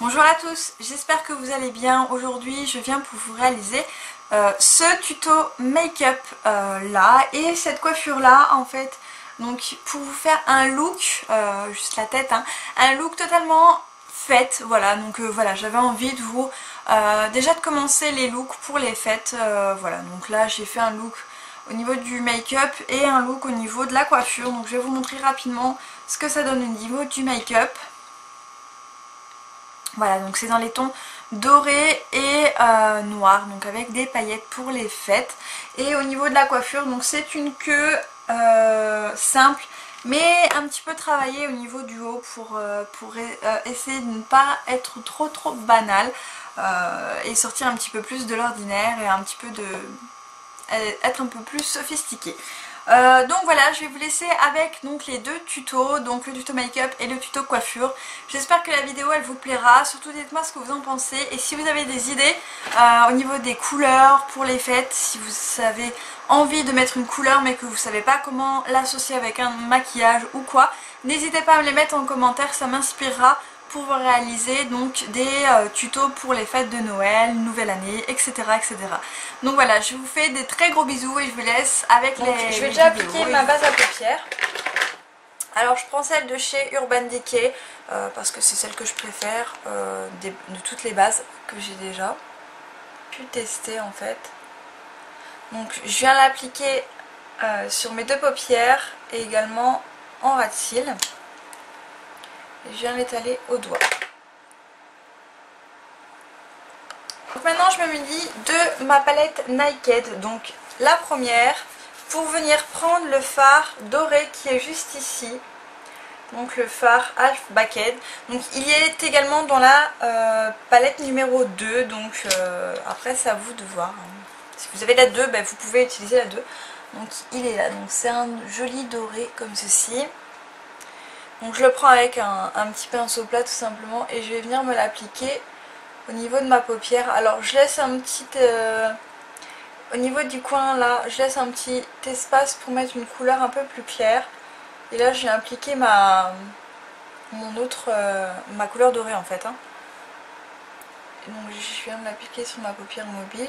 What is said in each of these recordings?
Bonjour à tous, j'espère que vous allez bien. Aujourd'hui je viens pour vous réaliser ce tuto make-up là et cette coiffure là en fait. Donc pour vous faire un look, juste la tête, hein, un look totalement fête. Voilà, donc voilà, j'avais envie de vous déjà de commencer les looks pour les fêtes. Voilà, donc là j'ai fait un look au niveau du make-up et un look au niveau de la coiffure. Donc je vais vous montrer rapidement ce que ça donne au niveau du make-up. Voilà, donc c'est dans les tons dorés et noirs, donc avec des paillettes pour les fêtes. Et au niveau de la coiffure, donc c'est une queue simple, mais un petit peu travaillée au niveau du haut pour essayer de ne pas être trop banal et sortir un petit peu plus de l'ordinaire et un petit peu être un peu plus sophistiqué. Donc voilà, je vais vous laisser avec donc les deux tutos, donc le tuto make-up et le tuto coiffure. J'espère que la vidéo elle vous plaira, surtout dites-moi ce que vous en pensez et si vous avez des idées au niveau des couleurs pour les fêtes, si vous avez envie de mettre une couleur mais que vous ne savez pas comment l'associer avec un maquillage ou quoi, n'hésitez pas à me les mettre en commentaire, ça m'inspirera pour vous réaliser donc des tutos pour les fêtes de Noël, Nouvelle Année, etc. etc. Donc voilà, je vous fais des très gros bisous et je vous laisse avec donc, les je vais déjà appliquer ma base à paupières. Alors je prends celle de chez Urban Decay parce que c'est celle que je préfère de toutes les bases que j'ai déjà pu tester en fait. Donc je viens l'appliquer sur mes deux paupières et également en ras de cils. Et je viens l'étaler au doigt. Donc maintenant je me munis de ma palette Naked. Donc la première pour venir prendre le fard doré qui est juste ici. Donc le fard Half Baked. Donc il est également dans la palette numéro 2. Donc après c'est à vous de voir. Si vous avez la 2, ben, vous pouvez utiliser la 2. Donc il est là. Donc c'est un joli doré comme ceci. Donc je le prends avec un petit pinceau plat tout simplement et je vais venir me l'appliquer au niveau de ma paupière. Alors je laisse un petit... au niveau du coin là, je laisse un petit espace pour mettre une couleur un peu plus claire. Et là j'ai appliqué ma couleur dorée en fait. Hein. Et donc je viens de l'appliquer sur ma paupière mobile.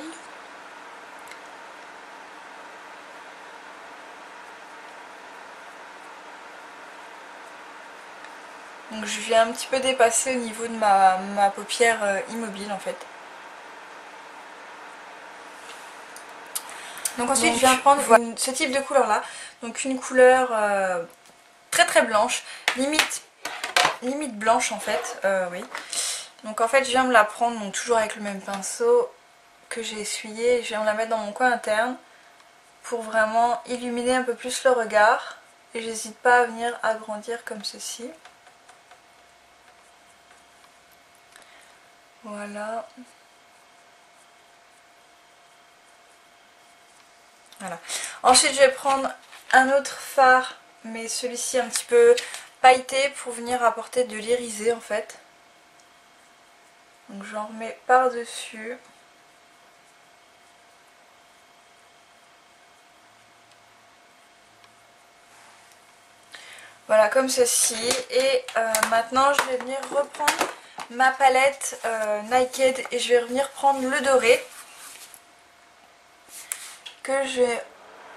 Donc je viens un petit peu dépasser au niveau de ma paupière immobile en fait. Donc ensuite je viens prendre ce type de couleur là. Donc une couleur très blanche, limite blanche en fait, oui. Donc en fait je viens me la prendre donc toujours avec le même pinceau que j'ai essuyé. Et je viens me la mettre dans mon coin interne pour vraiment illuminer un peu plus le regard. Et j'hésite pas à venir agrandir comme ceci. Voilà. Voilà. Ensuite je vais prendre un autre fard, mais celui-ci un petit peu pailleté pour venir apporter de l'irisé en fait. Donc j'en remets par-dessus. Voilà comme ceci. Et maintenant je vais venir reprendre ma palette Naked et je vais venir prendre le doré. Que je vais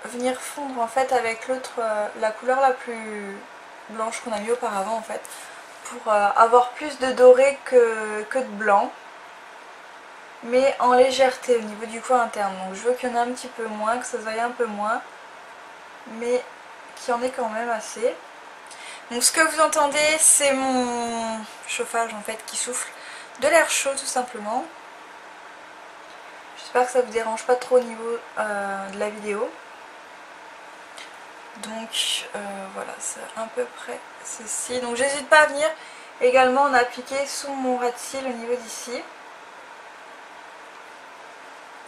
venir fondre en fait avec l'autre, la couleur la plus blanche qu'on a mis auparavant en fait. Pour avoir plus de doré que de blanc. Mais en légèreté au niveau du coin interne. Donc je veux qu'il y en ait un petit peu moins, que ça se voie un peu moins. Mais qu'il y en ait quand même assez. Donc ce que vous entendez c'est mon chauffage en fait qui souffle de l'air chaud tout simplement. J'espère que ça vous dérange pas trop au niveau de la vidéo. Donc voilà, c'est à peu près ceci. Donc j'hésite pas à venir également en appliquer sous mon ras de cils au niveau d'ici.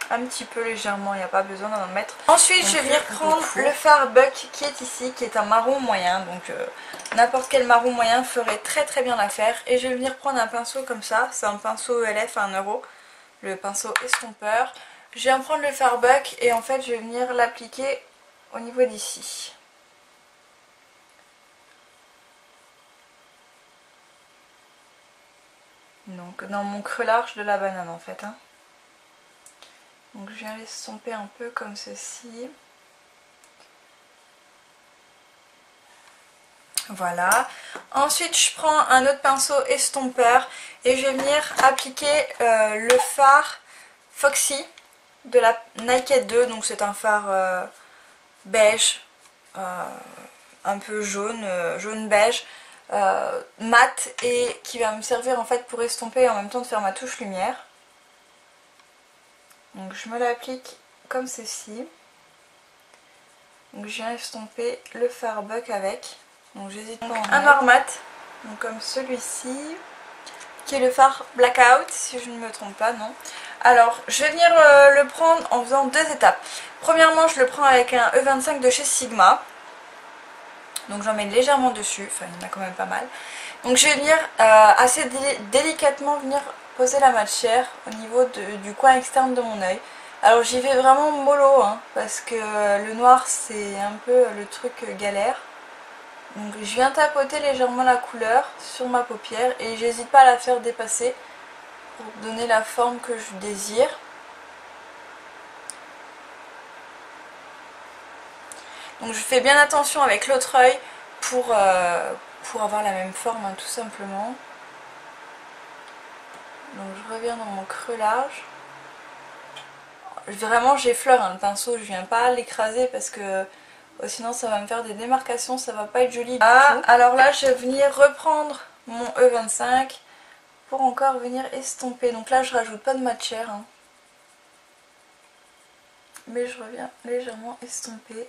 Un petit peu légèrement, il n'y a pas besoin d'en mettre. Ensuite je vais venir prendre le fard Buck qui est ici, qui est un marron moyen. Donc n'importe quel marron moyen ferait très bien l'affaire. Et je vais venir prendre un pinceau comme ça, c'est un pinceau ELF à 1 €. Le pinceau estompeur. Je viens prendre le fard Buck et en fait je vais venir l'appliquer au niveau d'ici. Donc dans mon creux large de la banane en fait. Hein. Donc je viens l'estomper un peu comme ceci. Voilà. Ensuite je prends un autre pinceau estompeur et je vais venir appliquer le fard Foxy de la Naked 2. Donc c'est un fard beige, un peu jaune, jaune beige, mat, et qui va me servir en fait pour estomper et en même temps de faire ma touche lumière. Donc je me l'applique comme ceci. Donc je viens estomper le fard buck avec. Donc j'hésite pas. Un noir mat, donc comme celui-ci, qui est le fard blackout si je ne me trompe pas, non. Alors je vais venir le prendre en faisant deux étapes. Premièrement je le prends avec un E25 de chez Sigma. Donc j'en mets légèrement dessus, enfin il y en a quand même pas mal. Donc je vais venir assez délicatement venir poser la matière au niveau du coin externe de mon œil. Alors j'y vais vraiment mollo hein, parce que le noir c'est un peu le truc galère. Donc je viens tapoter légèrement la couleur sur ma paupière et j'hésite pas à la faire dépasser pour donner la forme que je désire. Donc je fais bien attention avec l'autre œil pour avoir la même forme hein, tout simplement. Donc je reviens dans mon creux large. Vraiment j'effleure hein, le pinceau, je viens pas l'écraser parce que sinon ça va me faire des démarcations, ça va pas être joli du tout. Alors là je vais venir reprendre mon E25 pour encore venir estomper. Donc là je rajoute pas de matière hein, mais je reviens légèrement estomper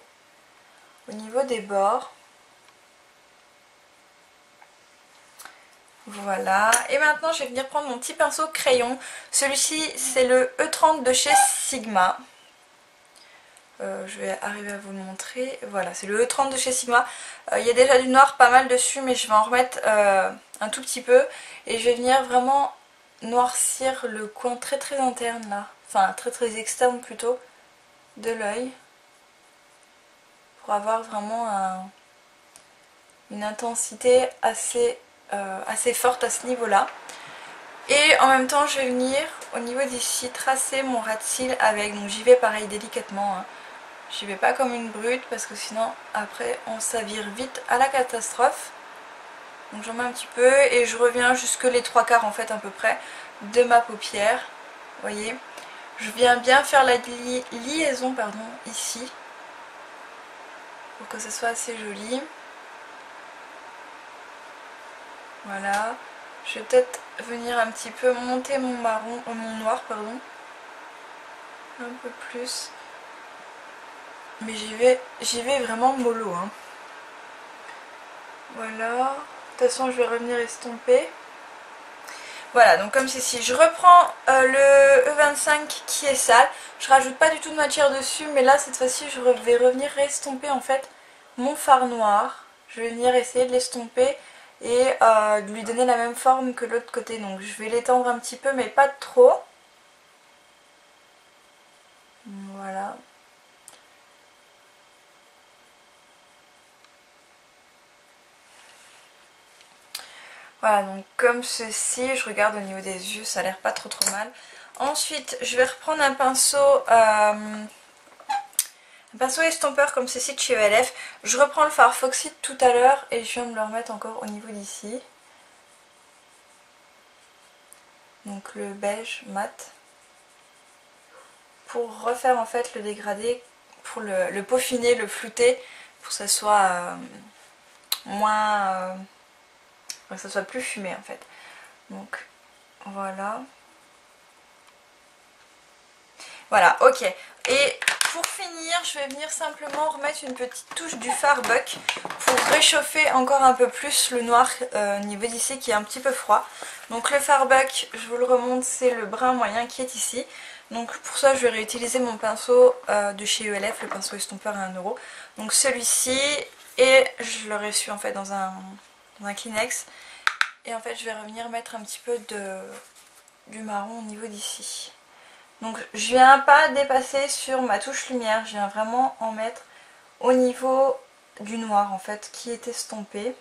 au niveau des bords. Voilà, et maintenant je vais venir prendre mon petit pinceau crayon. Celui-ci c'est le E30 de chez Sigma. Je vais arriver à vous le montrer. Voilà, c'est le E30 de chez Sigma. Il y a déjà du noir pas mal dessus, mais je vais en remettre un tout petit peu. Et je vais venir vraiment noircir le coin très très interne là. Enfin très très externe plutôt de l'œil. Pour avoir vraiment une intensité assez forte à ce niveau-là. Et en même temps je vais venir au niveau d'ici tracer mon ras de cils avec, donc j'y vais pareil délicatement hein. J'y vais pas comme une brute parce que sinon après on s'avire vite à la catastrophe. Donc j'en mets un petit peu et je reviens jusque les 3/4 en fait à peu près de ma paupière. Vous voyez, je viens bien faire la liaison pardon ici pour que ce soit assez joli. Voilà, je vais peut-être venir un petit peu monter mon marron, mon noir pardon, un peu plus. Mais j'y vais vraiment mollo hein. Voilà, de toute façon je vais revenir estomper. Voilà, donc comme ceci, je reprends le E25 qui est sale. Je rajoute pas du tout de matière dessus, mais là cette fois-ci je vais revenir estomper en fait mon fard noir. Je vais venir essayer de l'estomper et de lui donner la même forme que l'autre côté. Donc je vais l'étendre un petit peu mais pas trop. Voilà. Voilà, donc comme ceci, je regarde au niveau des yeux, ça a l'air pas trop mal. Ensuite, je vais reprendre un pinceau estompeur comme ceci de chez ELF. Je reprends le fard Foxy de tout à l'heure et je viens de le remettre encore au niveau d'ici. Donc le beige mat. Pour refaire en fait le dégradé, pour le peaufiner, le flouter, pour que ça soit que ça soit plus fumé en fait. Donc voilà. Voilà, ok. Et pour finir, je vais venir simplement remettre une petite touche du fard buck pour réchauffer encore un peu plus le noir au niveau d'ici qui est un petit peu froid. Donc le fard buck, je vous le remonte, c'est le brun moyen qui est ici. Donc pour ça, je vais réutiliser mon pinceau de chez ELF, le pinceau estompeur à 1 €. Donc celui-ci, et je le reçu en fait dans un Kleenex. Et en fait, je vais revenir mettre un petit peu du marron au niveau d'ici. Donc je viens pas dépasser sur ma touche lumière, je viens vraiment en mettre au niveau du noir en fait qui est estompé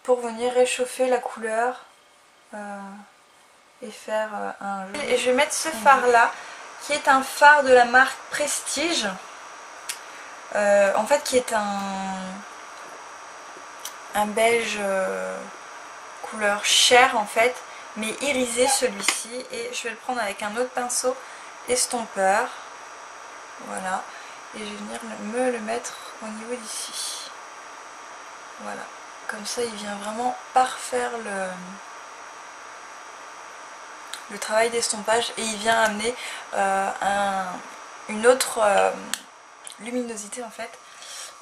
pour venir réchauffer la couleur et faire un jeu. Et je vais mettre ce fard là qui est un fard de la marque Prestige, en fait qui est un beige couleur chair en fait, mais irisé celui-ci, et je vais le prendre avec un autre pinceau estompeur, voilà, et je vais venir me le mettre au niveau d'ici, voilà, comme ça il vient vraiment parfaire le travail d'estompage, et il vient amener une autre luminosité en fait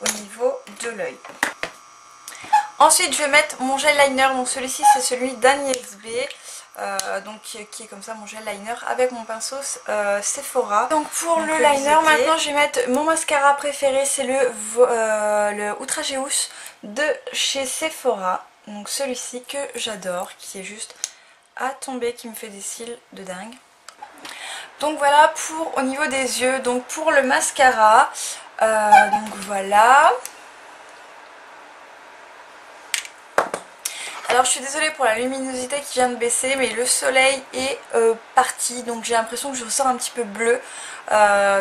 au niveau de l'œil. Ensuite je vais mettre mon gel liner, donc celui-ci c'est celui d'Agnès B, donc qui est comme ça, mon gel liner avec mon pinceau Sephora. Donc pour le liner maintenant je vais mettre mon mascara préféré, c'est le Outrageous de chez Sephora, donc celui-ci que j'adore, qui est juste à tomber, qui me fait des cils de dingue. Donc voilà pour au niveau des yeux. Donc pour le mascara, donc voilà. Alors je suis désolée pour la luminosité qui vient de baisser, mais le soleil est parti, donc j'ai l'impression que je ressors un petit peu bleu,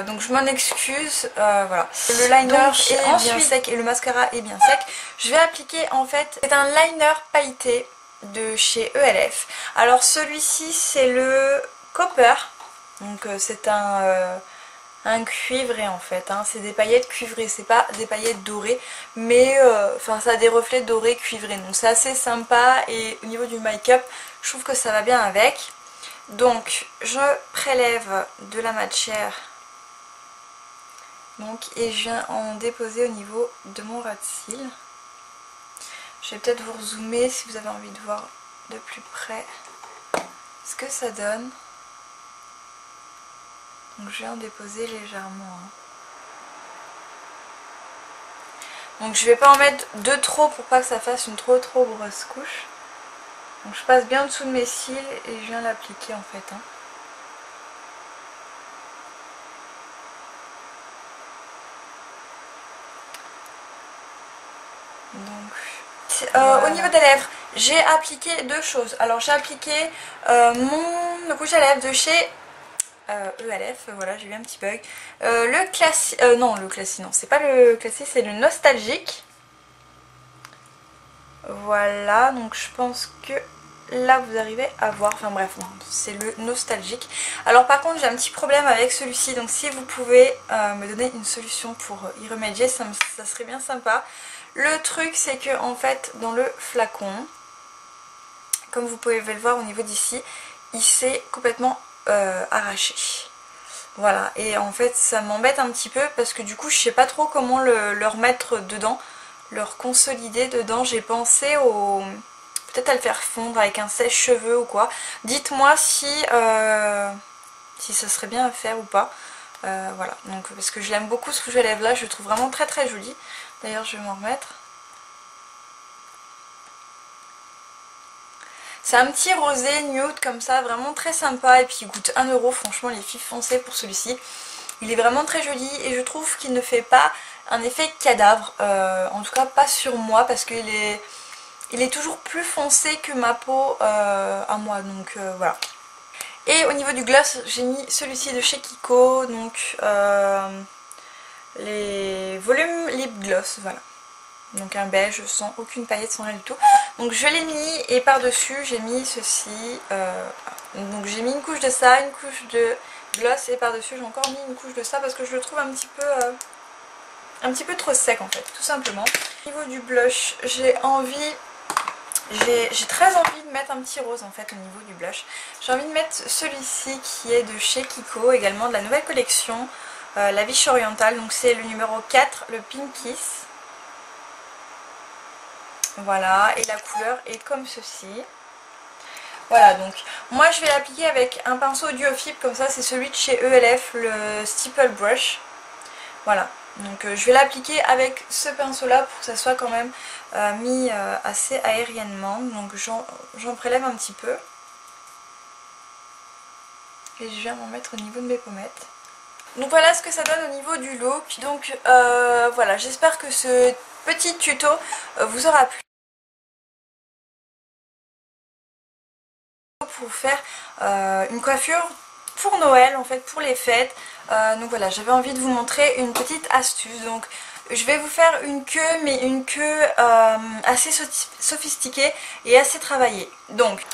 donc je m'en excuse, voilà. Le liner est bien sec et le mascara est bien sec. Je vais appliquer en fait, c'est un liner pailleté de chez ELF. Alors celui-ci c'est le Copper, donc c'est un cuivré en fait, hein. C'est des paillettes cuivrées, c'est pas des paillettes dorées, mais enfin ça a des reflets dorés cuivrés, donc c'est assez sympa, et au niveau du make-up je trouve que ça va bien avec. Donc je prélève de la matière, donc, et je viens en déposer au niveau de mon ras de cils. Je vais peut-être vous zoomer si vous avez envie de voir de plus près ce que ça donne. Donc je vais en déposer légèrement, hein. Donc je vais pas en mettre de trop pour pas que ça fasse une trop grosse couche. Donc je passe bien en dessous de mes cils et je viens l'appliquer en fait, hein. Donc voilà. Au niveau des lèvres, j'ai appliqué deux choses. Alors j'ai appliqué mon rouge à lèvres de chez ELF, voilà, j'ai eu un petit bug. Le classique, non, le classique, non, c'est pas le classique, c'est le nostalgique. Voilà, donc je pense que là vous arrivez à voir, enfin bref, c'est le nostalgique. Alors par contre j'ai un petit problème avec celui-ci, donc si vous pouvez me donner une solution pour y remédier, ça serait bien sympa. Le truc c'est que en fait dans le flacon, comme vous pouvez le voir au niveau d'ici, il s'est complètement arraché. Voilà, et en fait ça m'embête un petit peu parce que du coup je sais pas trop comment le remettre dedans, le consolider dedans. J'ai pensé peut-être à le faire fondre avec un sèche-cheveux ou quoi. Dites-moi si ça serait bien à faire ou pas. Voilà, donc parce que je l'aime beaucoup ce rouge à lèvres là, je le trouve vraiment très joli. D'ailleurs je vais m'en remettre. C'est un petit rosé nude comme ça, vraiment très sympa, et puis il coûte 1 €, franchement les filles foncez pour celui-ci. Il est vraiment très joli et je trouve qu'il ne fait pas un effet cadavre, en tout cas pas sur moi, parce qu'il est toujours plus foncé que ma peau à moi, donc voilà. Et au niveau du gloss, j'ai mis celui-ci de chez Kiko, donc les volumes lip gloss, voilà. Donc un beige sans aucune paillette, sans rien du tout. Donc je l'ai mis, et par dessus j'ai mis ceci, donc j'ai mis une couche de ça, une couche de gloss, et par dessus j'ai encore mis une couche de ça parce que je le trouve un petit peu trop sec en fait, tout simplement. Au niveau du blush, j'ai très envie de mettre un petit rose en fait au niveau du blush. J'ai envie de mettre celui-ci qui est de chez Kiko, également de la nouvelle collection, la Viche Orientale, donc c'est le numéro 4, le Pink Kiss. Voilà, et la couleur est comme ceci. Voilà, donc moi je vais l'appliquer avec un pinceau Duofib, comme ça c'est celui de chez ELF, le Stipple Brush. Voilà, donc je vais l'appliquer avec ce pinceau là pour que ça soit quand même mis assez aériennement. Donc j'en prélève un petit peu. Et je viens m'en mettre au niveau de mes pommettes. Donc voilà ce que ça donne au niveau du look. Donc voilà, j'espère que ce petit tuto vous aura plu. pour vous faire une coiffure pour Noël, en fait pour les fêtes. Donc voilà, j'avais envie de vous montrer une petite astuce. Donc je vais vous faire une queue, mais une queue assez sophistiquée et assez travaillée. Donc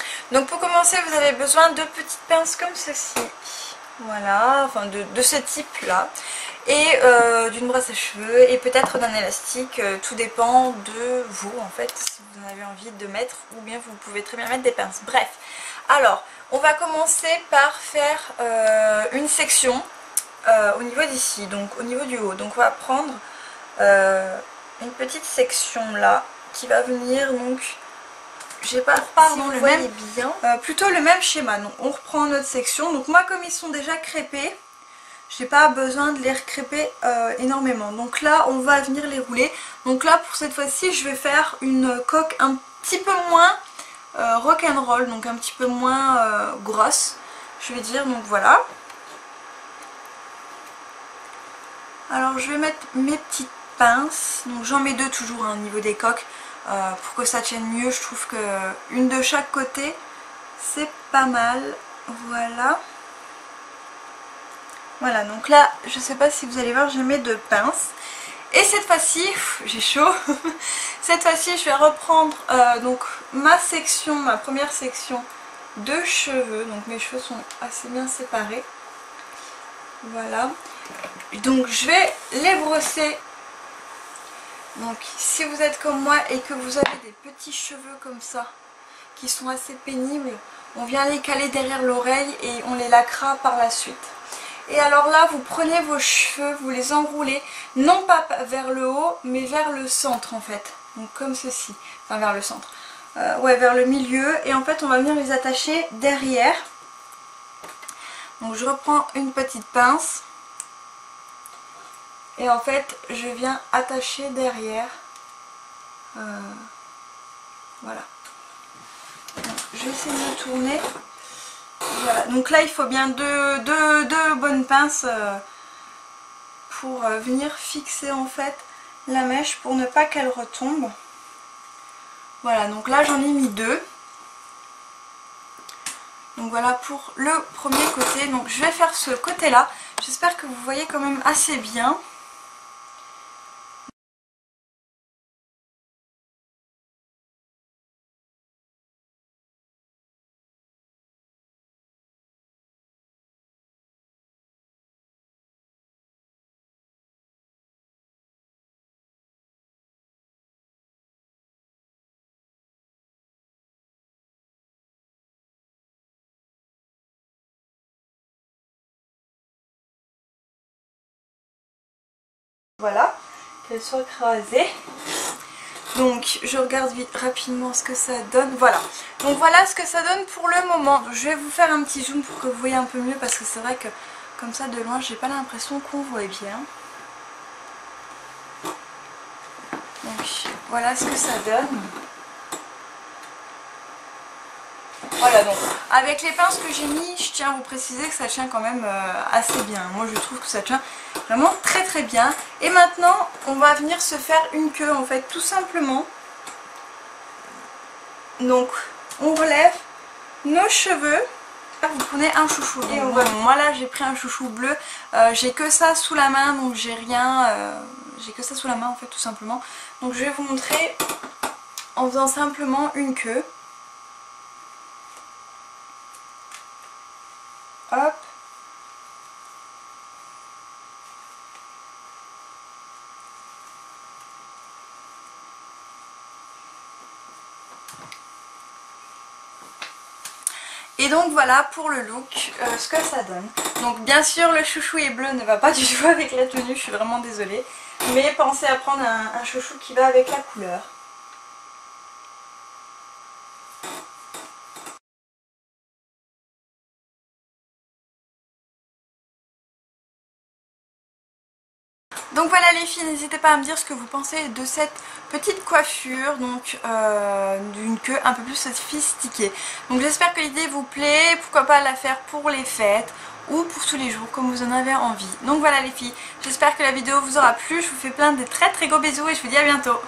pour commencer, vous avez besoin de petites pinces comme ceci. Voilà, enfin de ce type là. Et d'une brosse à cheveux et peut-être d'un élastique, tout dépend de vous en fait, si vous en avez envie de mettre, ou bien vous pouvez très bien mettre des pinces. Bref, alors on va commencer par faire une section au niveau d'ici, donc au niveau du haut. Donc on va prendre une petite section là qui va venir, donc j'ai pas si vous le voyez bien, plutôt le même schéma. Donc on reprend notre section. Donc moi, comme ils sont déjà crêpés, j'ai pas besoin de les recréper énormément. Donc là on va venir les rouler. Donc là pour cette fois-ci je vais faire une coque un petit peu moins rock'n'roll, donc un petit peu moins grosse, je vais dire. Donc voilà. Alors je vais mettre mes petites pinces. Donc j'en mets deux toujours au niveau des coques pour que ça tienne mieux. Je trouve que une de chaque côté c'est pas mal. Voilà. Voilà, donc là, je sais pas si vous allez voir, je mets deux pinces. Et cette fois-ci, j'ai chaud. Cette fois-ci, je vais reprendre donc ma section, ma première section de cheveux. Donc mes cheveux sont assez bien séparés. Voilà. Donc je vais les brosser. Donc si vous êtes comme moi et que vous avez des petits cheveux comme ça, qui sont assez pénibles, on vient les caler derrière l'oreille et on les laquera par la suite. Et alors là, vous prenez vos cheveux, vous les enroulez, non pas vers le haut, mais vers le centre en fait. Donc comme ceci, enfin vers le centre. Ouais, vers le milieu. Et en fait, on va venir les attacher derrière. Donc je reprends une petite pince. Et en fait, je viens attacher derrière. Voilà. Donc, je vais essayer de tourner. Voilà, donc là il faut bien deux bonnes pinces pour venir fixer en fait la mèche pour ne pas qu'elle retombe. Voilà, donc là j'en ai mis deux. Donc voilà pour le premier côté. Donc je vais faire ce côté là. J'espère que vous voyez quand même assez bien. Voilà, qu'elle soit crasée. Donc je regarde vite rapidement ce que ça donne. Voilà, donc voilà ce que ça donne pour le moment. Je vais vous faire un petit zoom pour que vous voyez un peu mieux, parce que c'est vrai que comme ça de loin j'ai pas l'impression qu'on voit bien. Donc voilà ce que ça donne. Voilà, donc avec les pinces que j'ai mis, je tiens à vous préciser que ça tient quand même assez bien. Moi je trouve que ça tient vraiment très très bien. Et maintenant on va venir se faire une queue en fait, tout simplement. Donc on relève nos cheveux. Vous prenez un chouchou. Et moi là j'ai pris un chouchou bleu. J'ai que ça sous la main, donc j'ai rien. J'ai que ça sous la main en fait, tout simplement. Donc je vais vous montrer en faisant simplement une queue. Hop. Et donc voilà pour le look, ce que ça donne. Donc bien sûr le chouchou est bleu ne va pas du tout avec la tenue, je suis vraiment désolée. Mais pensez à prendre un chouchou qui va avec la couleur. Donc voilà les filles, n'hésitez pas à me dire ce que vous pensez de cette petite coiffure, donc d'une queue un peu plus sophistiquée. Donc j'espère que l'idée vous plaît, pourquoi pas la faire pour les fêtes ou pour tous les jours comme vous en avez envie. Donc voilà les filles, j'espère que la vidéo vous aura plu, je vous fais plein de très très gros bisous et je vous dis à bientôt.